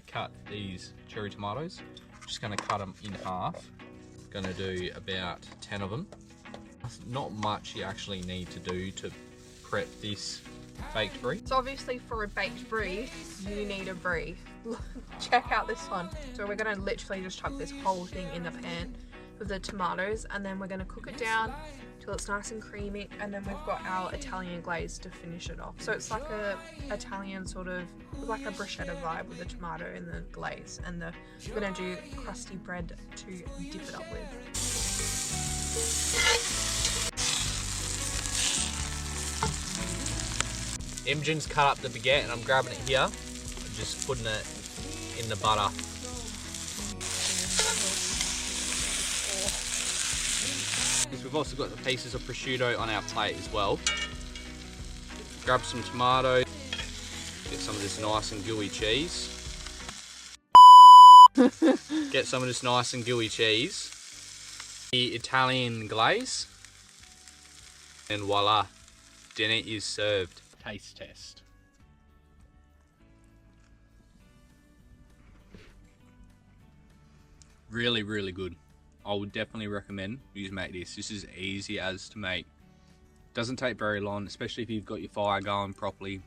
to cut these cherry tomatoes. Just going to cut them in half. Going to do about 10 of them. Not much you actually need to do to prep this baked brie. So obviously for a baked brie, you need a brie. Check out this one. So we're going to literally just chuck this whole thing in the pan with the tomatoes, and then we're going to cook it down till it's nice and creamy, and then we've got our Italian glaze to finish it off. So it's like a Italian sort of, like a bruschetta vibe with the tomato and the glaze, and we're going to do crusty bread to dip it up with. Imogen's cut up the baguette and I'm grabbing it here. I'm just putting it in the butter. We've also got the pieces of prosciutto on our plate as well. Grab some tomato, get some of this nice and gooey cheese. Get some of this nice and gooey cheese. The Italian glaze. And voila, dinner is served. Taste test. Really, really good. I would definitely recommend you make this. This is easy as to make. Doesn't take very long, especially if you've got your fire going properly.